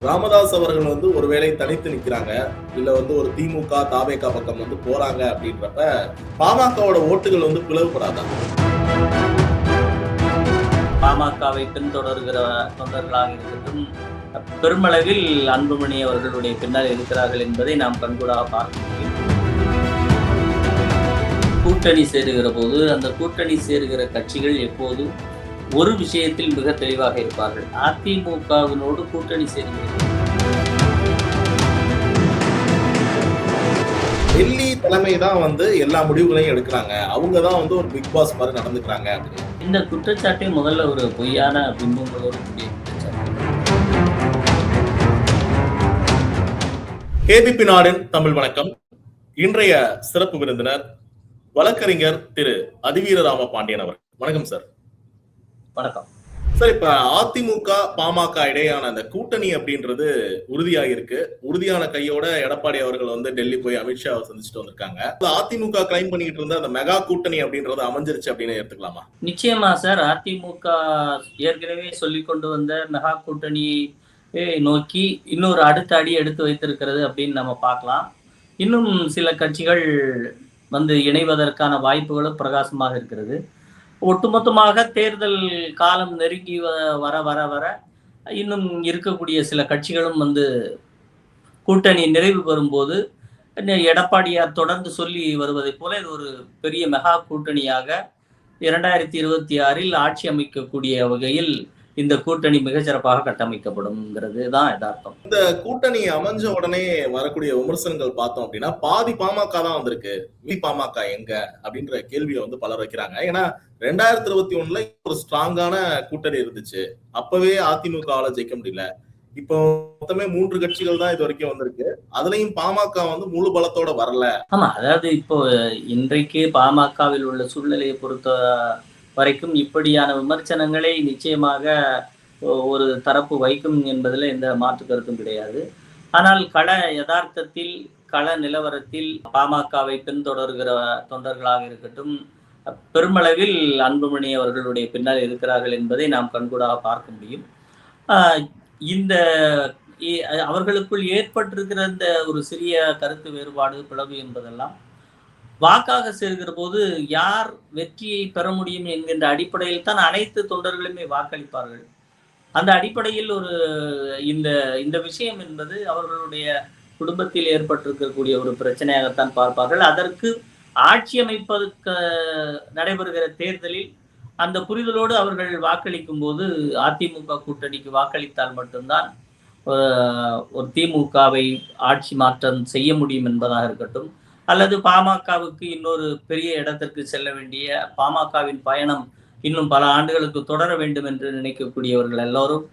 ராமதாஸ் அவர்கள் ஒருவேளை தனித்து நிக்கிறாங்க, இல்ல ஒரு திமுக, தாவேகா பக்கம் போறாங்க அப்படின்றப்ப பாமகவோட ஓட்டுகள் பிளவுபடாதா? பாமகவை பின்தொடர்கிற தொண்டர்களாக இருக்கட்டும், பெருமளவில் அன்புமணி அவர்களுடைய பின்னால் இருக்கிறார்கள் என்பதை நாம் கண்கூடாக பார்க்க முடியும். கூட்டணி சேருகிற போது அந்த கூட்டணி சேருகிற கட்சிகள் எப்போதும் ஒரு விஷயத்தில் மிக தெளிவாக இருப்பார்கள். அதிமுகவினோடு கூட்டணி சேருகிறது. டெல்லி தலைமை தான் எல்லா முடிவுகளையும் எடுக்கிறாங்க, அவங்க தான் ஒரு பிக் பாஸ் மாதிரி நடந்துக்கிறாங்க அப்படின்னு. இந்த குற்றச்சாட்டை முதல்ல ஒரு பொய்யான பிம்பங்களோடு கூடிய குற்றச்சாட்டு. கேபிபி நாடின் தமிழ் வணக்கம். இன்றைய சிறப்பு விருந்தினர் வழக்கறிஞர் திரு அதிவீரராம பாண்டியன் அவர். வணக்கம் சார். வணக்கம் சார். இப்ப அதிமுக பாமக இடையான அந்த கூட்டணி அப்படின்றது உறுதியாகிருக்கு. உறுதியான கையோட எடப்பாடி அவர்கள் டெல்லி போய் அமித்ஷாவை சந்திச்சுட்டு வந்திருக்காங்க. அதிமுக கிளைம் பண்ணிட்டு இருந்த அந்த மெகா கூட்டணி அப்படின்றது அமைஞ்சிருச்சு அப்படின்னு எடுத்துக்கலாமா? நிச்சயமா சார். அதிமுக ஏற்கனவே சொல்லி கொண்டு வந்த மெகா கூட்டணி நோக்கி இன்னொரு அடுத்த அடி எடுத்து வைத்திருக்கிறது அப்படின்னு நம்ம பார்க்கலாம். இன்னும் சில கட்சிகள் இணைவதற்கான வாய்ப்புகளும் பிரகாசமாக இருக்கிறது. ஒட்டுமொத்தமாக தேர்தல் காலம் நெருங்கி வர வர வர இன்னும் இருக்கக்கூடிய சில கட்சிகளும் கூட்டணி நிறைவு பெறும்போது எடப்பாடியார் தொடர்ந்து சொல்லி வருவதை போல இது ஒரு பெரிய மெகா கூட்டணியாக 2026 ஆட்சி அமைக்கக்கூடிய வகையில் இந்த கூட்டணி மிகச்சிறப்பாக கட்டமைக்கப்படும்ங்கிறது தான் யதார்த்தம். இந்த கூட்டணி அமைஞ்ச உடனே வரக்கூடிய விமர்சனங்கள் பார்த்தோம் அப்படின்னா பாதி பாமக தான் வந்திருக்கு, பாமக எங்க அப்படின்ற கேள்வியை பலர் வைக்கிறாங்க. ஏன்னா 2021 ஒரு ஸ்ட்ராங்கான கூட்டணி இருந்துச்சு, அப்பவே அதிமுகவால ஜெயிக்க முடியல. இப்போ மொத்தமே 3 கட்சிகள் தான் இது வரைக்கும் வந்திருக்கு, அதுலயும் பாமக முழு பலத்தோட வரல. ஆமா, அதாவது இப்போ இன்றைக்கு பாமகவில் உள்ள சூழ்நிலையை பொறுத்த வரைக்கும் இப்படியான விமர்சனங்களை நிச்சயமாக ஒரு தரப்பு வைக்கும் என்பதில் எந்த மாற்று கருத்தும் கிடையாது. ஆனால் யதார்த்தத்தில் கள நிலவரத்தில் பாமகவை பின்தொடர்கிற தொண்டர்களாக இருக்கட்டும், பெருமளவில் அன்புமணி அவர்களுடைய பின்னால் இருக்கிறார்கள் என்பதை நாம் கண்கூடாக பார்க்க முடியும். இந்த அவர்களுக்குள் ஏற்பட்டிருக்கிற இந்த ஒரு சிறிய கருத்து வேறுபாடு, பிளவு என்பதெல்லாம் வாக்காக சேர்கிற போது யார் வெற்றியை பெற முடியும் என்கின்ற அடிப்படையில் தான் அனைத்து தொண்டர்களுமே வாக்களிப்பார்கள். அந்த அடிப்படையில் ஒரு இந்த விஷயம் என்பது அவர்களுடைய குடும்பத்தில் ஏற்பட்டிருக்கக்கூடிய ஒரு பிரச்சனையாகத்தான் பார்ப்பார்கள். அதற்கு ஆட்சி அமைப்பதற்கு நடைபெறுகிற தேர்தலில் அந்த புரிதலோடு அவர்கள் வாக்களிக்கும் போது அதிமுக கூட்டணிக்கு வாக்களித்தால் மட்டும்தான் ஒரு திமுகவை ஆட்சி மாற்றம் செய்ய முடியும் என்பதாக இருக்கட்டும், அல்லது பாமகவுக்கு இன்னொரு பெரிய இடத்திற்கு செல்ல வேண்டிய பாமகவின் பயணம் இன்னும் பல ஆண்டுகளுக்கு தொடர வேண்டும் என்று நினைக்கக்கூடியவர்கள் எல்லோரும்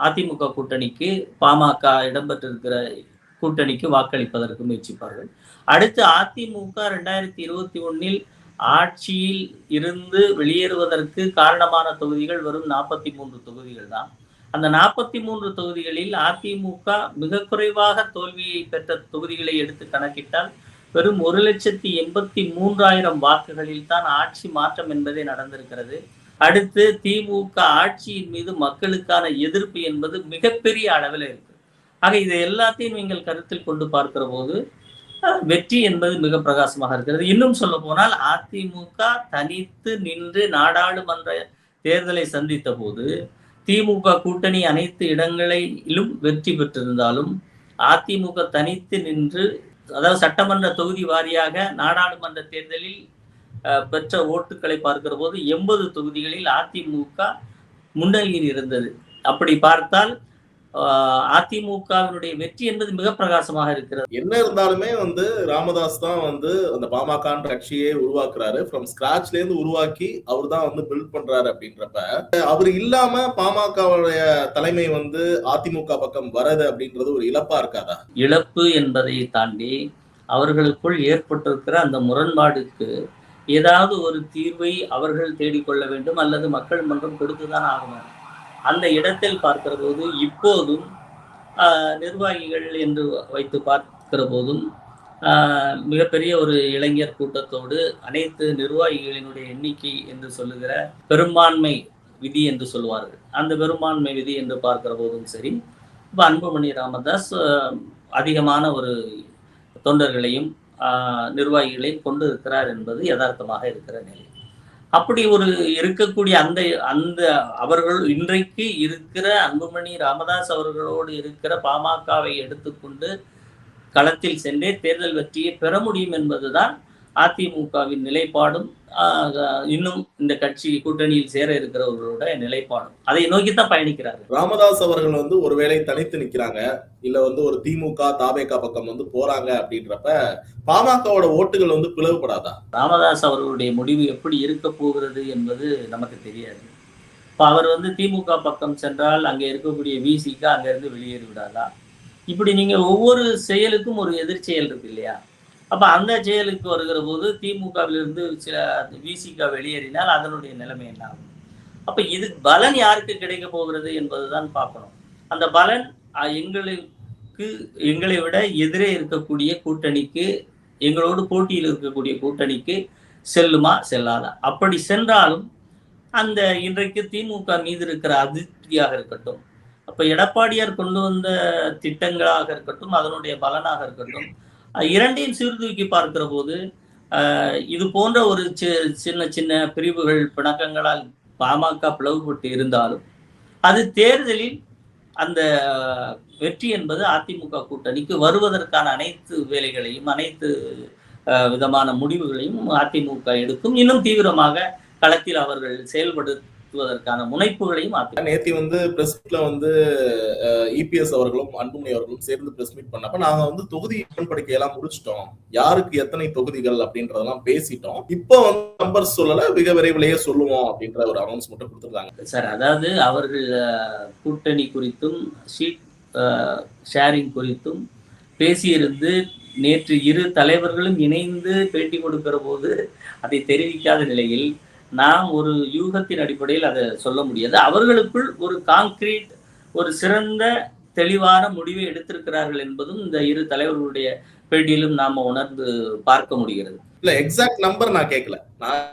அதிமுக கூட்டணிக்கு, பாமக இடம்பெற்றிருக்கிற கூட்டணிக்கு வாக்களிப்பதற்கு முயற்சிப்பார்கள். அடுத்து அதிமுக 2021 ஆட்சியில் இருந்து வெளியேறுவதற்கு காரணமான தொகுதிகள் வெறும் 43 தொகுதிகள் தான். அந்த 43 தொகுதிகளில் அதிமுக மிக குறைவாக தோல்வியை பெற்ற தொகுதிகளை எடுத்து கணக்கிட்டால் வெறும் 1,83,000 வாக்குகளில் தான் ஆட்சி மாற்றம் என்பதே நடந்திருக்கிறது. அடுத்து திமுக ஆட்சியின் மீது மக்களுக்கான எதிர்ப்பு என்பது மிகப்பெரிய அளவில் இருக்கு. ஆக இது எல்லாத்தையும் நீங்கள் கருத்தில் கொண்டு பார்க்கிற போது வெற்றி என்பது மிக பிரகாசமாக இருக்கிறது. இன்னும் சொல்ல போனால் அதிமுக தனித்து நின்று நாடாளுமன்ற தேர்தலை சந்தித்த போது திமுக கூட்டணி அனைத்து இடங்களிலும் வெற்றி பெற்றிருந்தாலும் அதிமுக தனித்து நின்று, அதாவது சட்டமன்ற தொகுதி வாரியாக நாடாளுமன்ற தேர்தலில் பெற்ற ஓட்டுக்களை பார்க்கிற போது 80 தொகுதிகளில் அதிமுக முன்னணியில் இருந்தது. அப்படி பார்த்தால் அதிமுகவினுடைய வெற்றி என்பது மிக பிரகாசமாக இருக்கிறது. என்ன இருந்தாலுமே ராமதாஸ் தான் அந்த பாமக கட்சியை உருவாக்குறாரு, ஃப்ரம் ஸ்கிராச்ல இருந்து உருவாக்கி அவர் தான் பில்ட் பண்றாரு. அப்படின்றப்ப அவர் இல்லாம பாமகவுடைய தலைமை அதிமுக பக்கம் வரது அப்படின்றது ஒரு இழப்பா இருக்காதா? இழப்பு என்பதை தாண்டி அவர்களுக்குள் ஏற்பட்டிருக்கிற அந்த முரண்பாடுக்கு ஏதாவது ஒரு தீர்வை அவர்கள் தேடிக்கொள்ள வேண்டும், அல்லது மக்கள் மன்றம் கொடுத்துதான் ஆகணும். அந்த இடத்தில் பார்க்கிற போது இப்போதும் நிர்வாகிகள் என்று வைத்து பார்க்கிற போதும் மிகப்பெரிய ஒரு இளைஞர் கூட்டத்தோடு அனைத்து நிர்வாகிகளினுடைய எண்ணிக்கை என்று சொல்லுகிற பெரும்பான்மை விதி என்று சொல்லுவார்கள், அந்த பெரும்பான்மை விதி என்று பார்க்கிற போதும் சரி, இப்ப அன்புமணி ராமதாஸ் அதிகமான ஒரு தொண்டர்களையும் நிர்வாகிகளையும் கொண்டு இருக்கிறார் என்பது யதார்த்தமாக இருக்கிற நிலை. அப்படி ஒரு இருக்கக்கூடிய அந்த அந்த அவர்கள் இன்றைக்கு இருக்கிற அன்புமணி ராமதாஸ் அவர்களோடு இருக்கிற பாமகவை எடுத்துக்கொண்டு களத்தில் சென்றே தேர்தல் வெற்றியை பெற முடியும் என்பதுதான் அதிமுகவின் நிலைப்பாடும், இன்னும் இந்த கட்சி கூட்டணியில் சேர இருக்கிறவர்களோட நிலைப்பாடும். அதை நோக்கித்தான் பயணிக்கிறார்கள். ராமதாஸ் அவர்கள் வந்து ஒருவேளை தனித்து நிக்கிறாங்க, இல்ல வந்து ஒரு திமுக தாவேகா பக்கம் வந்து போறாங்க அப்படின்றப்ப பாமகவோட ஓட்டுகள் வந்து பிளவுபடாதா? ராமதாஸ் அவர்களுடைய முடிவு எப்படி இருக்க போகிறது என்பது நமக்கு தெரியாது. இப்ப அவர் வந்து திமுக பக்கம் சென்றால் அங்கே இருக்கக்கூடிய விசிக அங்க இருந்து வெளியேறி விடாதா? இப்படி நீங்க ஒவ்வொரு செயலுக்கும் ஒரு எதிர்ச்செயல் இருக்கு இல்லையா? அப்ப அந்த செயலுக்கு வருகிற போது திமுகவிலிருந்து சில விசிக வெளியேறினால் அதனுடைய நிலைமை என்ன ஆகும்? அப்ப இது பலன் யாருக்கு கிடைக்க போகிறது என்பதுதான் பார்க்கணும். அந்த பலன் எங்களை விட எதிரே இருக்கக்கூடிய கூட்டணிக்கு, எங்களோடு போட்டியில் இருக்கக்கூடிய கூட்டணிக்கு செல்லுமா செல்லாதா? அப்படி சென்றாலும் அந்த இன்றைக்கு திமுக மீது இருக்கிற அதிருப்தியாக இருக்கட்டும், அப்ப எடப்பாடியார் கொண்டு வந்த திட்டங்களாக இருக்கட்டும், அதனுடைய பலனாக இருக்கட்டும், இரண்டையும் சீர்தூக்கி பார்க்கிற போது இது போன்ற ஒரு சின்ன சின்ன பிரிவுகள் பிணக்கங்களால் பாமக பிளவுபட்டு இருந்தாலும் அது தேர்தலில் அந்த வெற்றி என்பது அதிமுக கூட்டணிக்கு வருவதற்கான அனைத்து வேலைகளையும், அனைத்து விதமான முடிவுகளையும் அதிமுக எடுக்கும். இன்னும் தீவிரமாக களத்தில் அவர்கள் செயல்படுத்துவதற்கான முனைப்புகளையும் நேத்தி வந்து பிரஸ் மீட்ல வந்து இபிஎஸ் அவர்களும் அன்புமணி அவர்களும் சேர்ந்து பிரஸ் மீட் பண்ணப்ப நாங்க வந்து தொகுதி உடன்படிக்கை எல்லாம் முடிச்சிட்டோம், யாருக்கு எத்தனை தொகுதிகள் அப்படின்றதெல்லாம் பேசிட்டோம், இப்போ வந்து நம்பர் சொல்லல, மிக விரைவிலேயே சொல்லுவோம் அப்படின்ற ஒரு அனௌன்ஸ் மட்டும் கொடுத்துருக்காங்க சார். அதாவது அவர்கள் கூட்டணி குறித்தும் சீட் ஷேரிங் குறித்தும் பேசியிருந்து நேற்று இரு தலைவர்களும் இணைந்து பேட்டி கொடுக்கிற போது அதை தெரிவிக்காத நிலையில் நாம் ஒரு யூகத்தின் அடிப்படையில் அதை சொல்ல முடியாது. அவர்களுக்குள் ஒரு கான்கிரீட், ஒரு சிறந்த தெளிவான முடிவை எடுத்திருக்கிறார்கள் என்பதும் இந்த இரு தலைவர்களுடைய பேட்டியிலும் நாம உணர்ந்து பார்க்க முடிகிறது. இல்ல எக்ஸாக்ட் நம்பர் நான் கேட்கல, நான்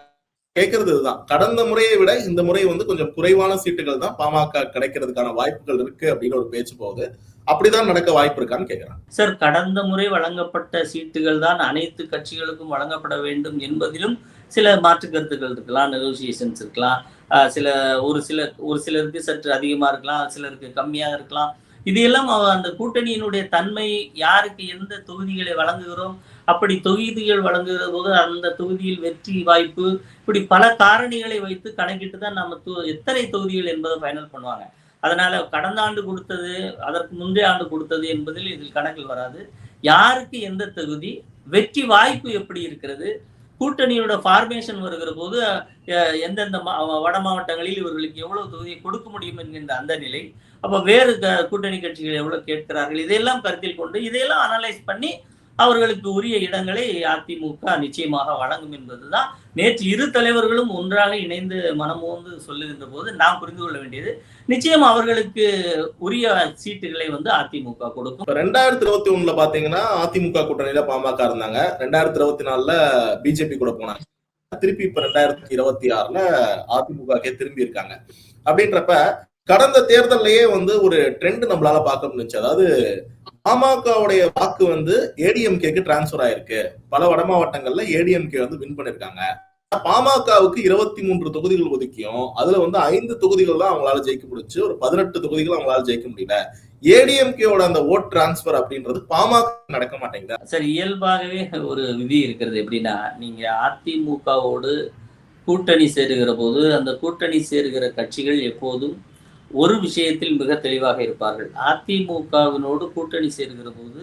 கேட்கறது இதுதான், கடந்த முறையை விட இந்த முறை வந்து கொஞ்சம் குறைவான சீட்டுகள் தான் பாமக கிடைக்கிறதுக்கான வாய்ப்புகள் இருக்கு அப்படின்னு ஒரு பேச்சு போகுது. அப்படிதான் நடக்க வாய்ப்பு இருக்கான்னு கேட்கிறேன் சார். கடந்த முறை வழங்கப்பட்ட சீட்டுகள் தான் அனைத்து கட்சிகளுக்கும் வழங்கப்பட வேண்டும் என்பதிலும் சில மாற்று கருத்துக்கள் இருக்கலாம், நெகோசியேஷன்ஸ் இருக்கலாம், ஒரு சிலருக்கு சற்று அதிகமா இருக்கலாம், சிலருக்கு கம்மியாக இருக்கலாம். இது எல்லாம் அந்த கூட்டணியினுடைய தன்மை, யாருக்கு எந்த தொகுதிகளை வழங்குகிறோம், அப்படி தொகுதிகள் வழங்குகிற போது அந்த தொகுதியில் வெற்றி வாய்ப்பு, இப்படி பல காரணிகளை வைத்து கணக்கிட்டு தான் நம்ம எத்தனை தொகுதிகள் என்பதை ஃபைனல் பண்ணுவாங்க. அதனால கடந்த ஆண்டு கொடுத்தது, அதற்கு முந்தைய ஆண்டு கொடுத்தது என்பதில் இதில் கணக்கில் வராது. யாருக்கு எந்த தொகுதி, வெற்றி வாய்ப்பு எப்படி இருக்கிறது, கூட்டணியோட ஃபார்மேஷன் வருகிற போது எந்தெந்த வட மாவட்டங்களில் இவர்களுக்கு எவ்வளவு தொகுதியை கொடுக்க முடியும் என்கின்ற அந்த நிலை, அப்ப வேறு கூட்டணி கட்சிகள் எவ்வளவு கேட்கிறார்கள், இதையெல்லாம் கருத்தில் கொண்டு இதையெல்லாம் அனலைஸ் பண்ணி அவர்களுக்கு உரிய இடங்களை அதிமுக நிச்சயமாக வழங்கும் என்பதுதான் நேற்று இரு தலைவர்களும் ஒன்றாக இணைந்து மனமோந்து சொல்லுகின்ற போது நாம் புரிந்து கொள்ள வேண்டியது, நிச்சயம் அவர்களுக்கு உரிய சீட்டுகளை வந்து அதிமுக கொடுக்கும். 2021 பாத்தீங்கன்னா அதிமுக கூட்டணியில பாமக இருந்தாங்க, 2024 பிஜேபி கூட போனாங்க, திருப்பி இப்ப 2026 அதிமுகக்கே திரும்பி இருக்காங்க. அப்படின்றப்ப கடந்த தேர்தலையே வந்து ஒரு ட்ரெண்ட் நம்மளால பார்க்க முடிஞ்சு, அதாவது பாமகவுடைய வாக்கு வந்து ஏடிஎம்கேக்கு டிரான்ஸ்பர் ஆயிருக்கு, பல வட மாவட்டங்கள்ல ஏடிஎம்கே வந்து வின் பண்ணிருக்காங்க. பாமகவுக்கு 23 தொகுதிகள் ஒதுக்கியும் அதுல வந்து 5 தொகுதிகள் தான் அவங்களால ஜெயிக்க முடிச்சு, ஒரு 18 தொகுதிகள் அவங்களால ஜெயிக்க முடியல. ஏடிஎம்கேவோட அந்த ஓட் டிரான்ஸ்பர் அப்படின்றது பாமக நடக்க மாட்டேங்குது. சரி, இயல்பாகவே ஒரு விதி இருக்கிறது. எப்படின்னா, நீங்க அதிமுகவோடு கூட்டணி சேருகிற போது அந்த கூட்டணி சேருகிற கட்சிகள் எப்போதும் ஒரு விஷயத்தில் மிக தெளிவாக இருப்பார்கள். அதிமுகவினோடு கூட்டணி சேர்கிற போது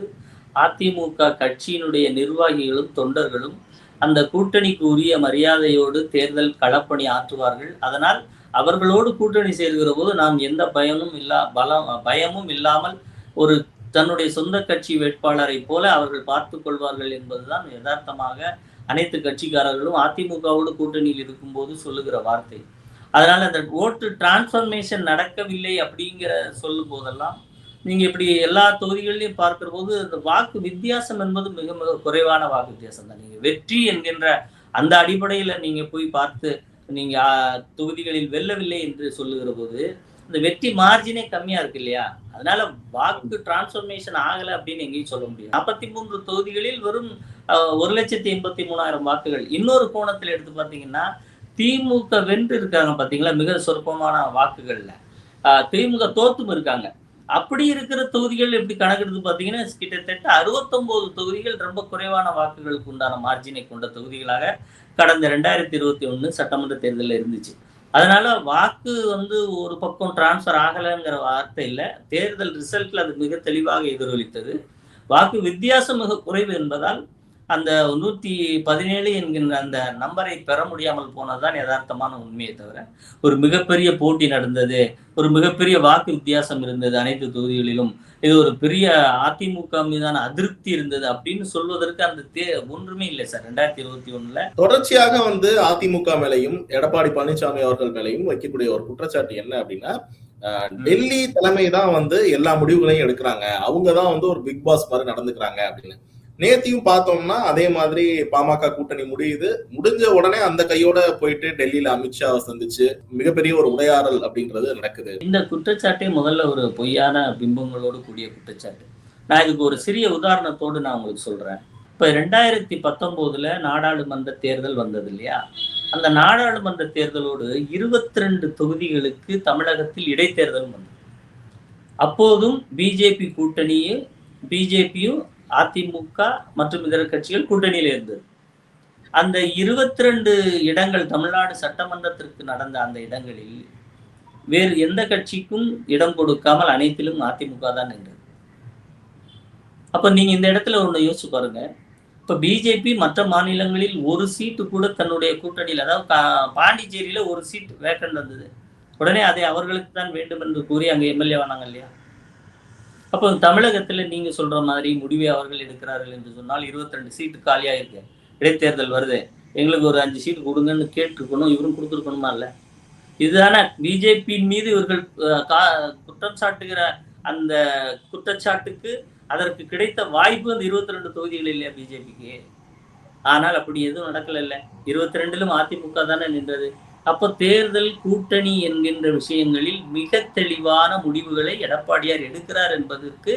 அதிமுக கட்சியினுடைய நிர்வாகிகளும் தொண்டர்களும் அந்த கூட்டணிக்கு உரிய மரியாதையோடு தேர்தல் களப்பணி ஆற்றுவார்கள். அதனால் அவர்களோடு கூட்டணி சேர்கிற போது நாம் எந்த பயமும் இல்லாமல் ஒரு தன்னுடைய சொந்த கட்சி வேட்பாளரை போல அவர்கள் பார்த்து கொள்வார்கள் என்பதுதான் யதார்த்தமாக அனைத்து கட்சிக்காரர்களும் அதிமுகவோடு கூட்டணியில் இருக்கும்போது சொல்லுகிற வார்த்தை. அதனால அந்த ஓட்டு டிரான்ஸ்ஃபர்மேஷன் நடக்கவில்லை அப்படிங்கிற சொல்லும் போதெல்லாம் நீங்க இப்படி எல்லா தொகுதிகளிலையும் பார்க்கிற போது அந்த வாக்கு வித்தியாசம் என்பது மிக மிக குறைவான வாக்கு வித்தியாசம் தான். நீங்க வெற்றி என்கின்ற அந்த அடிப்படையில நீங்க போய் பார்த்து நீங்க தொகுதிகளில் வெல்லவில்லை என்று சொல்லுகிற போது இந்த வெற்றி மார்ஜினே கம்மியா இருக்கு இல்லையா? அதனால வாக்கு டிரான்ஸ்ஃபர்மேஷன் ஆகல அப்படின்னு எங்கேயும் சொல்ல முடியாது. 43 தொகுதிகளில் வெறும் 1,83,000 வாக்குகள். இன்னொரு கோணத்துல எடுத்து பார்த்தீங்கன்னா, திமுக வென்று இருக்காங்க பார்த்தீங்களா? மிக சொற்பமான வாக்குகள்ல. திமுக தோத்தும் இருக்காங்க. அப்படி இருக்கிற தொகுதிகள் எப்படி கணக்கெடுத்து பார்த்தீங்கன்னா, கிட்டத்தட்ட 69 தொகுதிகள் ரொம்ப குறைவான வாக்குகளுக்கு உண்டான மார்ஜினை கொண்ட தொகுதிகளாக கடந்த 2021 சட்டமன்ற தேர்தலில் இருந்துச்சு. அதனால வாக்கு ஒரு பக்கம் டிரான்ஸ்ஃபர் ஆகலைங்கிற வார்த்தை இல்ல. தேர்தல் ரிசல்ட்ல அது மிக தெளிவாக எதிரொலித்தது. வாக்கு வித்தியாசம் மிக குறைவு என்பதால் அந்த 117 என்கின்ற அந்த நம்பரை பெற முடியாமல் போனதுதான் யதார்த்தமான உண்மையை தவிர, ஒரு மிகப்பெரிய போட்டி நடந்தது, ஒரு மிகப்பெரிய வாக்கு வித்தியாசம் இருந்தது அனைத்து தொகுதிகளிலும், இது ஒரு பெரிய அதிமுக மீதான அதிருப்தி இருந்தது அப்படின்னு சொல்வதற்கு அந்த ஒன்றுமே இல்லை சார். 2021 தொடர்ச்சியாக அதிமுக மேலையும் எடப்பாடி பழனிசாமி அவர்கள் மேலையும் வைக்கக்கூடிய ஒரு குற்றச்சாட்டு என்ன அப்படின்னா, டெல்லி தலைமை தான் எல்லா முடிவுகளையும் எடுக்கிறாங்க, அவங்கதான் ஒரு பிக் பாஸ் மாதிரி நடந்துக்கிறாங்க அப்படின்னு. நேத்தியும் பார்த்தோம்னா அதே மாதிரி பாமக கூட்டணி முடிஞ்ச உடனே அந்த கையோட போயிட்டு டெல்லியில அமித்ஷாவை சந்திச்சு மிகப்பெரிய ஒரு உரையாடல் அப்படின்றது நடக்குது. இந்த குற்றச்சாட்டே முதல்ல ஒரு பொய்யான பிம்பங்களோடு கூடிய குற்றச்சாட்டு. நான் இதுக்கு ஒரு சிறிய உதாரணத்தோடு நான் உங்களுக்கு சொல்றேன். இப்ப 2019 நாடாளுமன்ற தேர்தல் வந்தது இல்லையா? அந்த நாடாளுமன்ற தேர்தலோடு 22 தொகுதிகளுக்கு தமிழகத்தில் இடைத்தேர்தல் வந்தது. அப்போதும் பிஜேபியும் அதிமுக மற்றும் இதர கட்சிகள் கூட்டணியில் இருந்தது. அந்த 22 இடங்கள் தமிழ்நாடு சட்டமன்றத்திற்கு நடந்த அந்த இடங்களில் வேறு எந்த கட்சிக்கும் இடம் கொடுக்காமல் அனைத்திலும் அதிமுக தான் நின்றது. அப்ப நீங்க இந்த இடத்துல ஒண்ணு யோசிச்சு பாருங்க. இப்ப பிஜேபி மற்ற மாநிலங்களில் ஒரு சீட்டு கூட தன்னுடைய கூட்டணியில், அதாவது பாண்டிச்சேரியில ஒரு சீட் வேக்கண்ட் வந்தது, உடனே அதை அவர்களுக்கு தான் வேண்டும் என்று கூறி அங்க எம்எல்ஏ ஆனாங்க இல்லையா? அப்போ தமிழகத்துல நீங்க சொல்ற மாதிரி முடிவை அவர்கள் எடுக்கிறார்கள் என்று சொன்னால் 22 சீட்டு காலியா இருக்கு, இடைத்தேர்தல் வருது, எங்களுக்கு ஒரு 5 சீட்டு கொடுங்கன்னு கேட்டிருக்கணும், இவரும் கொடுத்துருக்கணுமா இல்ல? இதுதானே பிஜேபியின் மீது இவர்கள் குற்றம் சாட்டுகிற அந்த குற்றச்சாட்டுக்கு அதற்கு கிடைத்த வாய்ப்பு அந்த 22 தொகுதிகள் இல்லையா பிஜேபிக்கு? ஆனால் அப்படி எதுவும் நடக்கல இல்ல. 22லும் அதிமுக தானே நின்றது. அப்ப தேர்தல் கூட்டணி என்கின்ற விஷயங்களில் மிக தெளிவான முடிவுகளை எடப்பாடியார் எடுக்கிறார் என்பதற்கு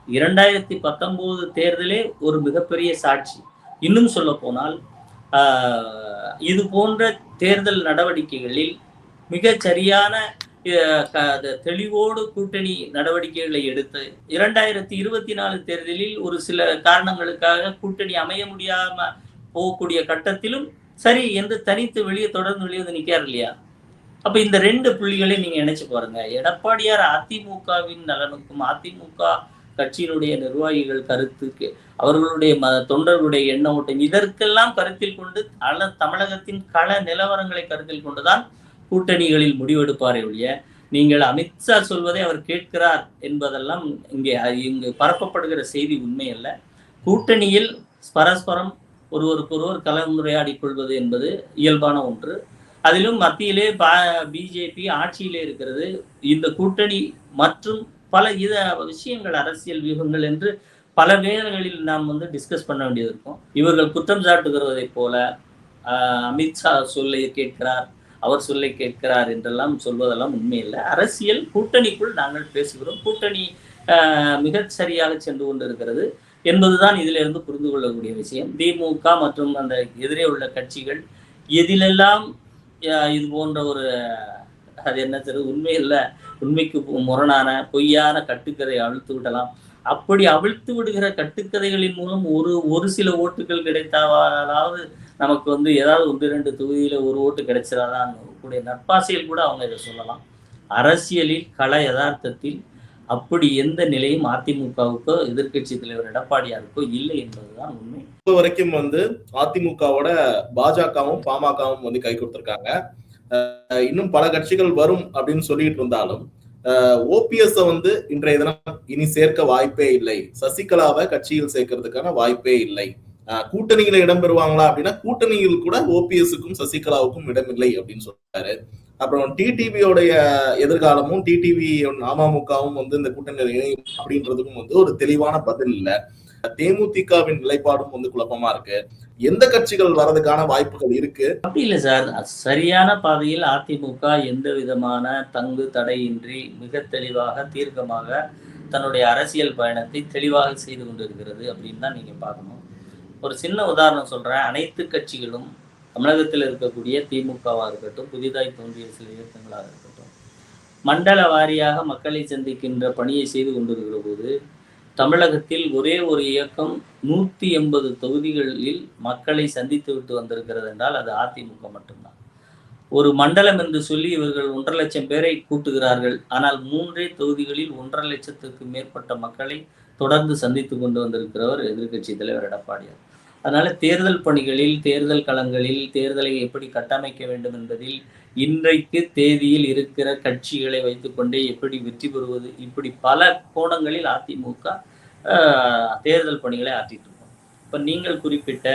2019 தேர்தலே ஒரு மிகப்பெரிய சாட்சி. இன்னும் சொல்ல போனால் இது போன்ற தேர்தல் நடவடிக்கைகளில் மிக சரியான தெளிவோடு கூட்டணி நடவடிக்கைகளை எடுத்து 2024 தேர்தலில் ஒரு சில காரணங்களுக்காக கூட்டணி அமைய முடியாம போகக்கூடிய கட்டத்திலும் சரி என்று தனித்து தொடர்ந்து வெளியே நிக்காரு இல்லையா? அப்ப இந்த 2 புள்ளிகளை நீங்க நினைச்சு பாருங்க. எடப்பாடியார் அதிமுகவின் நலனுக்கும் அதிமுக கட்சியினுடைய நிர்வாகிகள் கருத்துக்கு, அவர்களுடைய தொண்டர்களுடைய எண்ண ஓட்டம், இதற்கெல்லாம் கருத்தில் கொண்டு தமிழகத்தின் கள நிலவரங்களை கருத்தில் கொண்டுதான் கூட்டணிகளில் முடிவெடுப்பாரே ஒழிய, நீங்கள் அமித்ஷா சொல்வதை அவர் கேட்கிறார் என்பதெல்லாம் இங்கு பரப்பப்படுகிற செய்தி உண்மை அல்ல. கூட்டணியில் பரஸ்பரம் ஒருவருக்கொருவர் கலந்துரையாடி கொள்வது என்பது இயல்பான ஒன்று. அதிலும் மத்தியிலே பிஜேபி ஆட்சியிலே இருக்கிறது. இந்த கூட்டணி மற்றும் பல விஷயங்கள், அரசியல் வியூகங்கள் என்று பல வேளைகளில் நாம் டிஸ்கஸ் பண்ண வேண்டியது இருக்கும். இவர்கள் குற்றம் சாட்டுகிறதை போல அமித்ஷா சொல்லை கேட்கிறார், அவர் சொல்லை கேட்கிறார் என்றெல்லாம் சொல்வதெல்லாம் உண்மையில்லை. அரசியல் கூட்டணிக்குள் நாங்கள் பேசுகிறோம். கூட்டணி மிக சரியாக சென்று கொண்டு இருக்கிறது என்பதுதான் இதிலிருந்து புரிந்து கொள்ளக்கூடிய விஷயம். திமுக மற்றும் அந்த எதிரே உள்ள கட்சிகள் எதிலெல்லாம் இது போன்ற ஒரு அது என்ன உண்மை இல்லை, உண்மைக்கு முரணான பொய்யான கட்டுக்கதை அவிழ்த்து விடலாம். அப்படி அவிழ்த்து விடுகிற கட்டுக்கதைகளின் மூலம் ஒரு சில ஓட்டுகள் கிடைத்தாவது நமக்கு ஏதாவது 1-2 தொகுதியில ஒரு ஓட்டு கிடைச்சிடாதான் கூடிய நட்பாசையில் கூட அவங்க இதை சொல்லலாம். அரசியலில் கள யதார்த்தத்தில் அப்படி எந்த நிலையும் அதிமுகவுக்கோ எதிர்கட்சி தலைவர் எடப்பாடியாருக்கோ இல்லை என்பதுதான் உண்மை. இப்போ வரைக்கும் அதிமுகவோட பாஜகவும் பாமகவும் கை கொடுத்திருக்காங்க. இன்னும் பல கட்சிகள் வரும் அப்படின்னு சொல்லிட்டு இருந்தாலும் ஓபிஎஸ் இன்றைய தினம் இனி சேர்க்க வாய்ப்பே இல்லை, சசிகலாவை கட்சியில் சேர்க்கறதுக்கான வாய்ப்பே இல்லை. கூட்டணியில இடம் பெறுவாங்களா அப்படின்னா கூட்டணியில் கூட ஓபிஎஸ்க்கும் சசிகலாவுக்கும் இடமில்லை அப்படின்னு சொல்றாரு. அப்புறம் டிடிவியோடைய எதிர்காலமும் டிடிவி அமமுகவும் வந்து இந்த கூட்டணியில் இணையும் அப்படின்றதுக்கும் வந்து ஒரு தெளிவான பதில் இல்ல. தேமுதிகவின் நிலைப்பாடும் வந்து குழப்பமா இருக்கு. எந்த கட்சிகள் வர்றதுக்கான வாய்ப்புகள் இருக்கு? அப்படி இல்லை சார். சரியான பாதையில் அதிமுக எந்த விதமான தங்கு தடையின்றி மிக தெளிவாக தீர்க்கமாக தன்னுடைய அரசியல் பயணத்தை தெளிவாக செய்து கொண்டிருக்கிறது அப்படின்னு தான் நீங்க பார்க்கணும். ஒரு சின்ன உதாரணம் சொல்றேன். அனைத்து கட்சிகளும் தமிழகத்தில் இருக்கக்கூடிய திமுகவா இருக்கட்டும், புதிதாய் தோன்றிய சில இயக்கங்களாக இருக்கட்டும், மண்டல வாரியாக மக்களை சந்திக்கின்ற பணியை செய்து கொண்டிருக்கிற போது தமிழகத்தில் ஒரே ஒரு இயக்கம் 180 தொகுதிகளில் மக்களை சந்தித்து விட்டு வந்திருக்கிறது என்றால் அது அதிமுக மட்டும்தான். ஒரு மண்டலம் என்று சொல்லி இவர்கள் 1.5 லட்சம் பேரை கூட்டுகிறார்கள். ஆனால் 3 தொகுதிகளில் 1.5 லட்சத்துக்கு மேற்பட்ட மக்களை தொடர்ந்து சந்தித்து கொண்டு வந்திருக்கிறவர் எதிர்க்கட்சி தலைவர் எடப்பாடியார். அதனால தேர்தல் பணிகளில், தேர்தல் களங்களில் தேர்தலை எப்படி கட்டமைக்க வேண்டும் என்பதில் இன்றைக்கு தேதியில் இருக்கிற கட்சிகளை வைத்துக்கொண்டே எப்படி வெற்றி பெறுவது, இப்படி பல கோணங்களில் அதிமுக தேர்தல் பணிகளை ஆற்றிட்டு இருக்கோம். இப்ப நீங்கள் குறிப்பிட்ட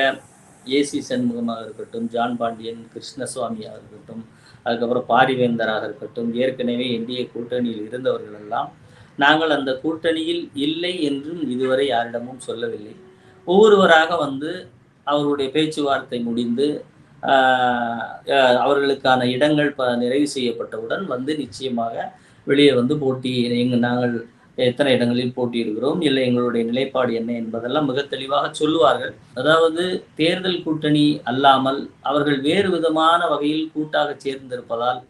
ஏசி சண்முகமாக இருக்கட்டும், ஜான் பாண்டியன், கிருஷ்ணசுவாமியாக இருக்கட்டும், அதுக்கப்புறம் பாரிவேந்தராக இருக்கட்டும், ஏற்கனவே என்டிஏ கூட்டணியில் இருந்தவர்கள் எல்லாம் நாங்கள் அந்த கூட்டணியில் இல்லை என்றும் இதுவரை யாரிடமும் சொல்லவில்லை. ஒவ்வொருவராக வந்து அவருடைய பேச்சுவார்த்தை முடிந்து அவர்களுக்கான இடங்கள் நிறைவு செய்யப்பட்டவுடன் வந்து நிச்சயமாக வெளியே வந்து போட்டி நாங்கள் எத்தனை இடங்களில் போட்டியிடுகிறோம், இல்லை எங்களுடைய நிலைப்பாடு என்ன என்பதெல்லாம் மிக தெளிவாக சொல்லுவார்கள். அதாவது தேர்தல் கூட்டணி அல்லாமல் அவர்கள் வேறு விதமான வகையில் கூட்டாக சேர்ந்திருப்பதால்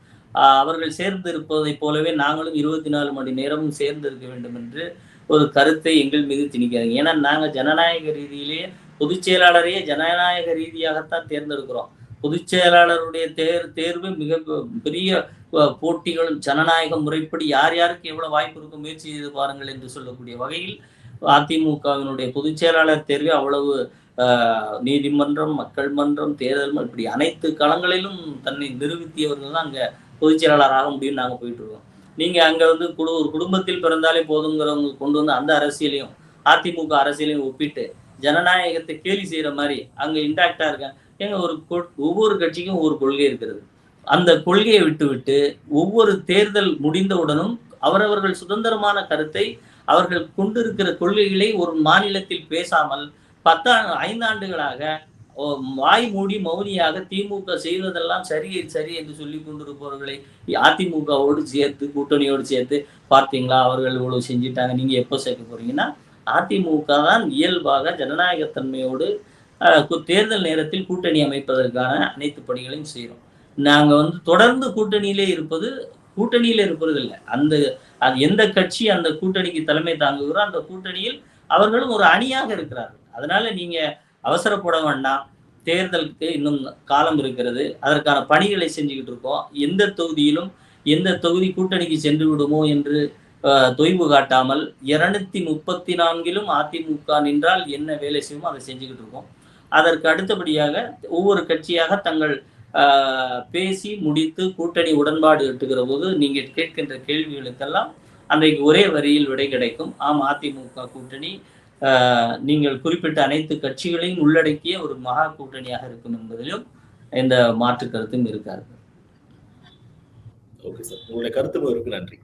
அவர்கள் சேர்ந்திருப்பதைப் போலவே நாங்களும் 24 மணி நேரமும் சேர்ந்திருக்க வேண்டும் என்று ஒரு கருத்தை எங்கள் மீது திணிக்கிறாங்க. ஏன்னா நாங்கள் ஜனநாயக ரீதியிலேயே பொதுச் செயலாளரையே ஜனநாயக ரீதியாகத்தான் தேர்ந்தெடுக்கிறோம். பொதுச் செயலாளருடைய தேர்வு மிக பெரிய போட்டிகளும் ஜனநாயக முறைப்படி யார் யாருக்கு எவ்வளவு வாய்ப்பு இருக்கும் முயற்சி செய்து பாருங்கள் என்று சொல்லக்கூடிய வகையில் அதிமுகவினுடைய பொதுச் செயலாளர் தேர்வு அவ்வளவு நீதிமன்றம், மக்கள் மன்றம், தேர்தல் இப்படி அனைத்து களங்களிலும் தன்னை நிரூபித்தியவர்கள் தான் அங்க பொதுச் செயலாளர் ஆக முடியும்னு நாங்க போயிட்டு இருக்கோம். நீங்க அங்க வந்து ஒரு குடும்பத்தில் பிறந்தாலே போதுங்கிறவங்க கொண்டு வந்து அந்த அரசியலையும் அதிமுக அரசியலையும் ஒப்பிட்டு ஜனநாயகத்தை கேலி செய்யற மாதிரி அங்க இன்டாக்டா இருக்காங்க. ஏங்க ஒவ்வொரு கட்சிக்கும் ஒவ்வொரு கொள்கை இருக்கிறது. அந்த கொள்கையை விட்டு ஒவ்வொரு தேர்தல் முடிந்தவுடனும் அவரவர்கள் சுதந்திரமான கருத்தை அவர்கள் கொண்டிருக்கிற கொள்கைகளை ஒரு மாநிலத்தில் பேசாமல் 5 ஆண்டுகளாக வாய் மூடி மௌனியாக திமுக செய்வதெல்லாம் சரி என்று சொல்லி கொண்டிருப்பவர்களை அதிமுகவோடு சேர்த்து, கூட்டணியோடு சேர்த்து பார்த்தீங்களா அவர்கள் இவ்வளவு செஞ்சுட்டாங்க, நீங்க எப்போ சேர்க்க போறீங்கன்னா அதிமுக தான் இயல்பாக ஜனநாயகத்தன்மையோடு தேர்தல் நேரத்தில் கூட்டணி அமைப்பதற்கான அனைத்து பணிகளையும் செய்யறோம். நாங்க வந்து தொடர்ந்து கூட்டணியிலே இருப்பது இல்லை. அது எந்த கட்சி அந்த கூட்டணிக்கு தலைமை தாங்குகிறோ அந்த கூட்டணியில் அவர்களும் ஒரு அணியாக இருக்கிறார்கள். அதனால நீங்க அவசரப்பட வேண்டாம். தேர்தலுக்கு இன்னும் காலம் இருக்கிறது. அதற்கான பணிகளை செஞ்சுக்கிட்டு இருக்கோம். எந்த தொகுதியிலும் எந்த தொகுதி கூட்டணிக்கு சென்று விடுமோ என்று தொய்வு காட்டாமல் 234லும் அதிமுக நின்றால் என்ன வேலை செய்யுமோ அதை செஞ்சுக்கிட்டு இருக்கோம். அதற்கு அடுத்தபடியாக ஒவ்வொரு கட்சியாக தங்கள் பேசி முடித்து கூட்டணி உடன்பாடு எட்டுகிற போது நீங்க கேட்கின்ற கேள்விகளுக்கெல்லாம் அன்றைக்கு ஒரே வரியில் விடை கிடைக்கும். ஆம், அதிமுக கூட்டணி நீங்கள் குறிப்பிட்ட அனைத்து கட்சிகளையும் உள்ளடக்கிய ஒரு மகா கூட்டணியாக இருக்கும் என்பதிலும் எந்த மாற்று கருத்தும் இருக்காது. ஓகே சார், உங்களுடைய கருத்து நன்றி.